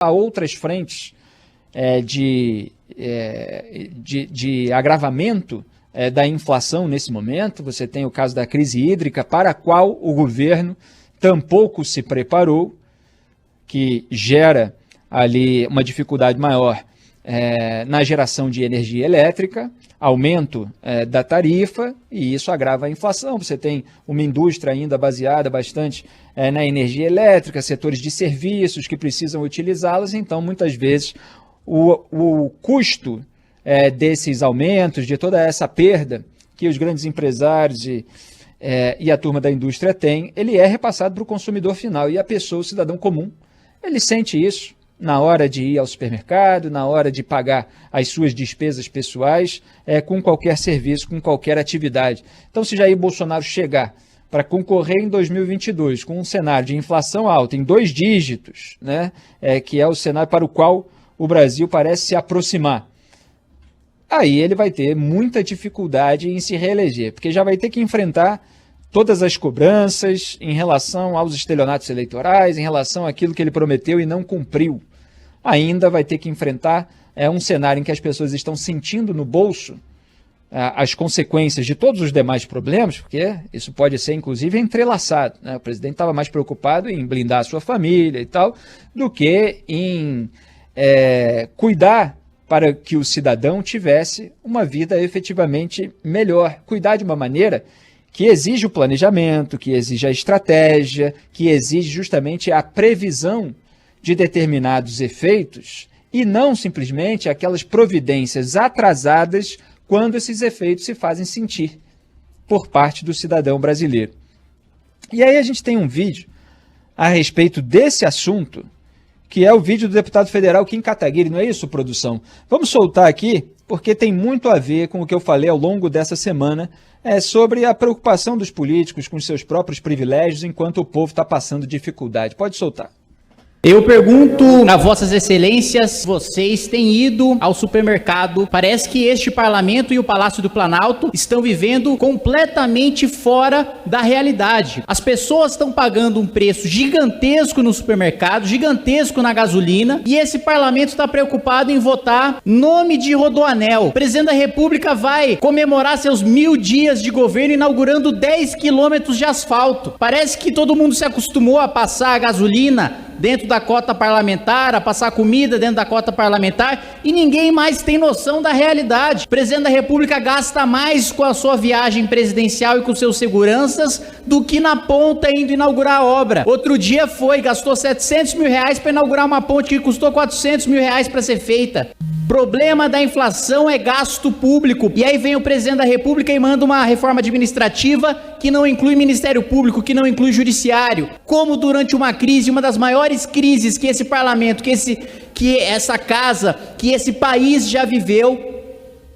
há outras frentes de agravamento da inflação nesse momento. Você tem o caso da crise hídrica, para a qual o governo tampouco se preparou, que gera ali uma dificuldade maior na geração de energia elétrica, aumento da tarifa, e isso agrava a inflação. Você tem uma indústria ainda baseada bastante na energia elétrica, setores de serviços que precisam utilizá-las, então muitas vezes o custo desses aumentos, de toda essa perda que os grandes empresários e a turma da indústria tem, ele é repassado para o consumidor final, e a pessoa, o cidadão comum, ele sente isso na hora de ir ao supermercado, na hora de pagar as suas despesas pessoais, com qualquer serviço, com qualquer atividade. Então, se Jair Bolsonaro chegar para concorrer em 2022 com um cenário de inflação alta em 2 dígitos, né, que é o cenário para o qual o Brasil parece se aproximar, aí ele vai ter muita dificuldade em se reeleger, porque já vai ter que enfrentar todas as cobranças em relação aos estelionatos eleitorais, em relação àquilo que ele prometeu e não cumpriu. Ainda vai ter que enfrentar um cenário em que as pessoas estão sentindo no bolso as consequências de todos os demais problemas, porque isso pode ser, inclusive, entrelaçado, né? O presidente estava mais preocupado em blindar a sua família e tal, do que em cuidar para que o cidadão tivesse uma vida efetivamente melhor. Cuidar de uma maneira que exige o planejamento, que exige a estratégia, que exige justamente a previsão de determinados efeitos, e não simplesmente aquelas providências atrasadas quando esses efeitos se fazem sentir por parte do cidadão brasileiro. E aí a gente tem um vídeo a respeito desse assunto, que é o vídeo do deputado federal Kim Kataguiri, não é isso, produção? Vamos soltar aqui, porque tem muito a ver com o que eu falei ao longo dessa semana, sobre a preocupação dos políticos com seus próprios privilégios enquanto o povo está passando dificuldade. Pode soltar. Eu pergunto a vossas excelências, vocês têm ido ao supermercado? Parece que este parlamento e o Palácio do Planalto estão vivendo completamente fora da realidade. As pessoas estão pagando um preço gigantesco no supermercado, gigantesco na gasolina, e esse parlamento está preocupado em votar nome de Rodoanel. O presidente da República vai comemorar seus 1000 dias de governo inaugurando 10 quilômetros de asfalto. Parece que todo mundo se acostumou a passar a gasolina dentro da cota parlamentar, a passar comida dentro da cota parlamentar, e ninguém mais tem noção da realidade. O presidente da República gasta mais com a sua viagem presidencial e com seus seguranças do que na ponta indo inaugurar a obra. Outro dia gastou 700 mil reais para inaugurar uma ponte que custou 400 mil reais para ser feita. Problema da inflação é gasto público. E aí vem o presidente da República e manda uma reforma administrativa que não inclui Ministério Público, que não inclui Judiciário. Como durante uma crise, uma das maiores crises que esse parlamento, que essa casa, que esse país já viveu,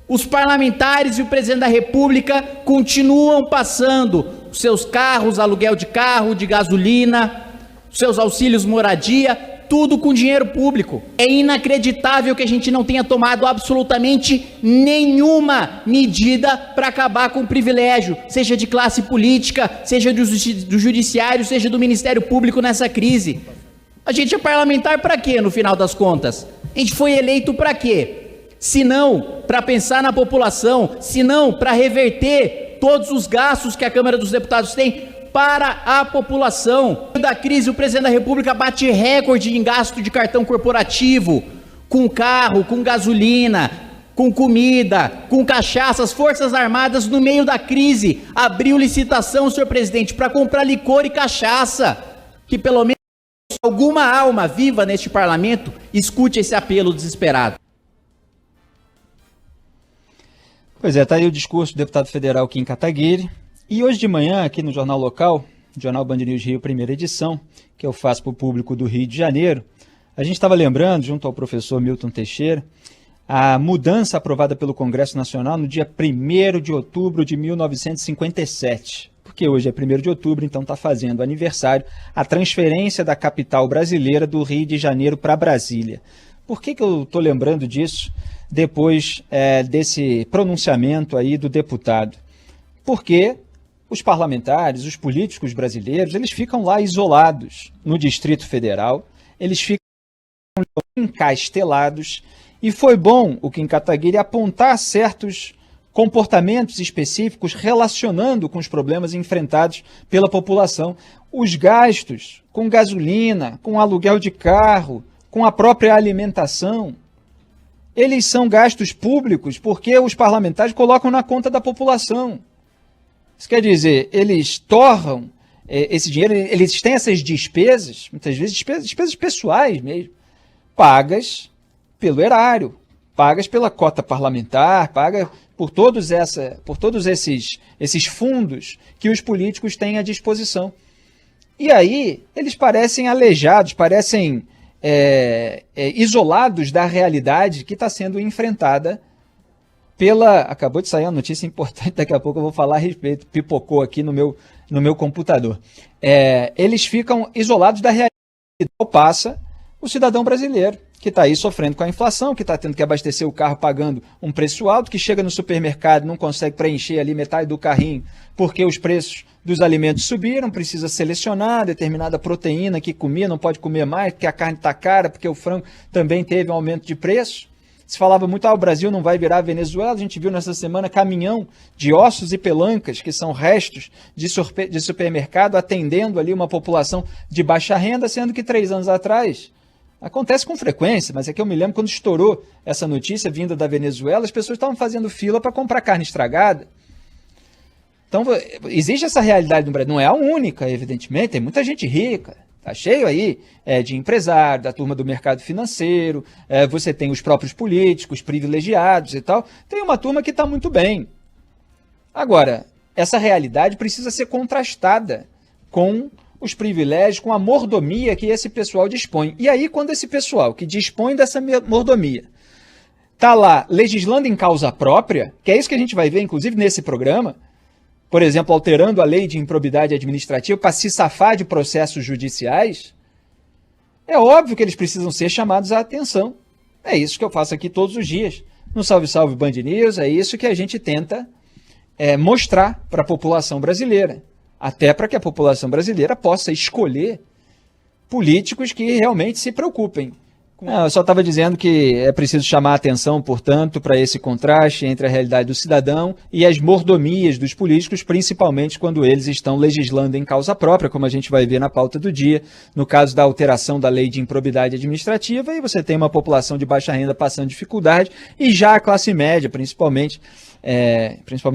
os parlamentares e o presidente da República continuam passando os seus carros, aluguel de carro, de gasolina, os seus auxílios moradia, tudo com dinheiro público. É inacreditável que a gente não tenha tomado absolutamente nenhuma medida para acabar com o privilégio, seja de classe política, seja do judiciário, seja do Ministério Público nessa crise. A gente é parlamentar para quê, no final das contas? A gente foi eleito para quê? Se não para pensar na população, se não para reverter todos os gastos que a Câmara dos Deputados tem para a população. Da crise, o presidente da República bate recorde em gasto de cartão corporativo, com carro, com gasolina, com comida, com cachaça. As Forças Armadas, no meio da crise, abriu licitação, senhor presidente, para comprar licor e cachaça. Que pelo menos alguma alma viva neste parlamento escute esse apelo desesperado. Pois é, está aí o discurso do deputado federal Kim Kataguiri. E hoje de manhã, aqui no Jornal Local, Jornal Band News Rio, primeira edição, que eu faço para o público do Rio de Janeiro, a gente estava lembrando, junto ao professor Milton Teixeira, a mudança aprovada pelo Congresso Nacional no dia 1º de outubro de 1957. Porque hoje é 1º de outubro, então está fazendo aniversário a transferência da capital brasileira do Rio de Janeiro para Brasília. Por que eu estou lembrando disso depois desse pronunciamento aí do deputado? Porque os parlamentares, os políticos brasileiros, eles ficam lá isolados no Distrito Federal, eles ficam encastelados, e foi bom o Kim Kataguiri apontar certos comportamentos específicos relacionando com os problemas enfrentados pela população. Os gastos com gasolina, com aluguel de carro, com a própria alimentação, eles são gastos públicos porque os parlamentares colocam na conta da população. Isso quer dizer, eles torram esse dinheiro, eles têm essas despesas, muitas vezes despesas pessoais mesmo, pagas pelo erário, pagas pela cota parlamentar, pagas por todos esses fundos que os políticos têm à disposição. E aí eles parecem aleijados, parecem isolados da realidade que está sendo enfrentada pela... Acabou de sair uma notícia importante, daqui a pouco eu vou falar a respeito, pipocou aqui no meu computador. Eles ficam isolados da realidade que passa o cidadão brasileiro, que está aí sofrendo com a inflação, que está tendo que abastecer o carro pagando um preço alto, que chega no supermercado e não consegue preencher ali metade do carrinho porque os preços dos alimentos subiram, precisa selecionar determinada proteína que comia, não pode comer mais porque a carne está cara, porque o frango também teve um aumento de preço. Se falava muito, o Brasil não vai virar Venezuela, a gente viu nessa semana caminhão de ossos e pelancas, que são restos de supermercado, atendendo ali uma população de baixa renda, sendo que 3 anos atrás... Acontece com frequência, mas é que eu me lembro quando estourou essa notícia vinda da Venezuela, as pessoas estavam fazendo fila para comprar carne estragada. Então, existe essa realidade no Brasil. Não é a única, evidentemente, tem muita gente rica. Está cheio aí de empresário, da turma do mercado financeiro, você tem os próprios políticos, privilegiados e tal. Tem uma turma que está muito bem. Agora, essa realidade precisa ser contrastada com os privilégios, com a mordomia que esse pessoal dispõe. E aí, quando esse pessoal que dispõe dessa mordomia está lá legislando em causa própria, que é isso que a gente vai ver, inclusive, nesse programa, por exemplo, alterando a lei de improbidade administrativa para se safar de processos judiciais, é óbvio que eles precisam ser chamados à atenção. É isso que eu faço aqui todos os dias. No Salve Salve Band News, é isso que a gente tenta mostrar para a população brasileira. Até para que a população brasileira possa escolher políticos que realmente se preocupem. Eu só estava dizendo que é preciso chamar a atenção, portanto, para esse contraste entre a realidade do cidadão e as mordomias dos políticos, principalmente quando eles estão legislando em causa própria, como a gente vai ver na pauta do dia, no caso da alteração da lei de improbidade administrativa, e você tem uma população de baixa renda passando dificuldade, e já a classe média, principalmente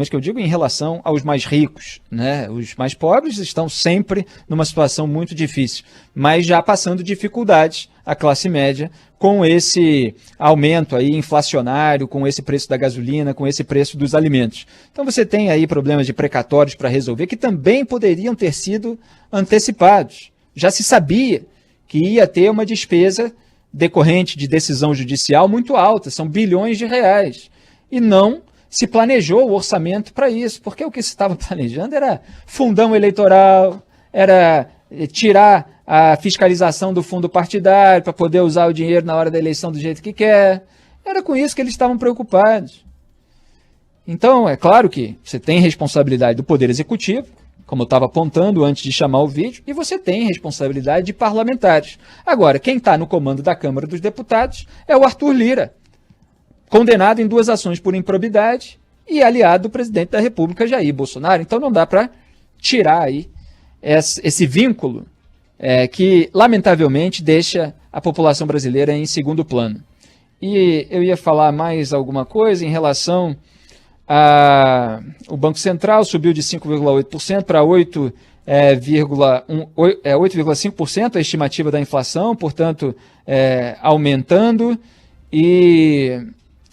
que eu digo em relação aos mais ricos, né? Os mais pobres estão sempre numa situação muito difícil, mas já passando dificuldades a classe média com esse aumento aí inflacionário, com esse preço da gasolina, com esse preço dos alimentos. Então você tem aí problemas de precatórios para resolver que também poderiam ter sido antecipados. Já se sabia que ia ter uma despesa decorrente de decisão judicial muito alta, são bilhões de reais, e não se planejou o orçamento para isso, porque o que se estava planejando era fundão eleitoral, era tirar a fiscalização do fundo partidário para poder usar o dinheiro na hora da eleição do jeito que quer. Era com isso que eles estavam preocupados. Então, é claro que você tem responsabilidade do Poder Executivo, como eu estava apontando antes de chamar o vídeo, e você tem responsabilidade de parlamentares. Agora, quem está no comando da Câmara dos Deputados é o Arthur Lira, condenado em 2 ações por improbidade e aliado do presidente da República, Jair Bolsonaro. Então não dá para tirar aí esse vínculo que, lamentavelmente, deixa a população brasileira em segundo plano. E eu ia falar mais alguma coisa em relação ao Banco Central, subiu de 5,8% para 8,5% a estimativa da inflação, portanto, aumentando. E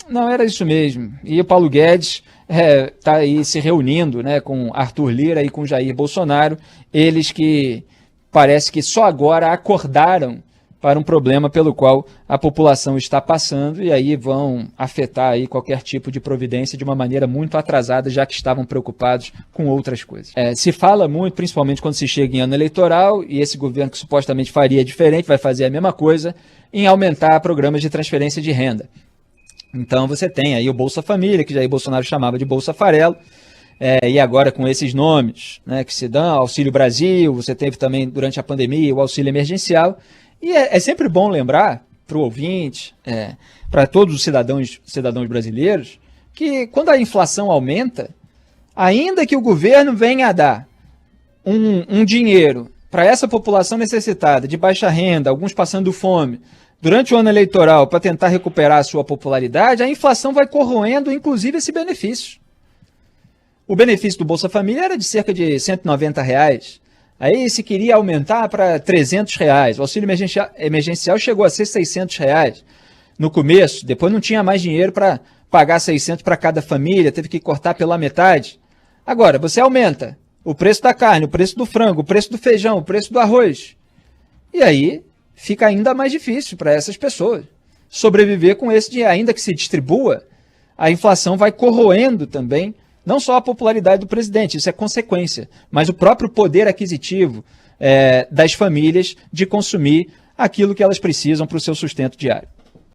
não, era isso mesmo. E o Paulo Guedes está aí se reunindo, né, com Arthur Lira e com Jair Bolsonaro, eles que parece que só agora acordaram para um problema pelo qual a população está passando, e aí vão afetar aí qualquer tipo de providência de uma maneira muito atrasada, já que estavam preocupados com outras coisas. Se fala muito, principalmente quando se chega em ano eleitoral, e esse governo que supostamente faria diferente, vai fazer a mesma coisa, em aumentar programas de transferência de renda. Então você tem aí o Bolsa Família, que Jair Bolsonaro chamava de Bolsa Farelo, e agora com esses nomes, né, que se dão, Auxílio Brasil, você teve também durante a pandemia o auxílio emergencial. E é sempre bom lembrar para o ouvinte, para todos os cidadãos brasileiros, que quando a inflação aumenta, ainda que o governo venha a dar um dinheiro para essa população necessitada, de baixa renda, alguns passando fome, durante o ano eleitoral para tentar recuperar a sua popularidade, a inflação vai corroendo, inclusive, esse benefício. O benefício do Bolsa Família era de cerca de R$190. Aí se queria aumentar para R$300. O auxílio emergencial chegou a ser R$600 no começo. Depois não tinha mais dinheiro para pagar 600 para cada família, teve que cortar pela metade. Agora, você aumenta o preço da carne, o preço do frango, o preço do feijão, o preço do arroz. E aí fica ainda mais difícil para essas pessoas sobreviver com esse dinheiro. Ainda que se distribua, a inflação vai corroendo também, não só a popularidade do presidente, isso é consequência, mas o próprio poder aquisitivo das famílias de consumir aquilo que elas precisam para o seu sustento diário.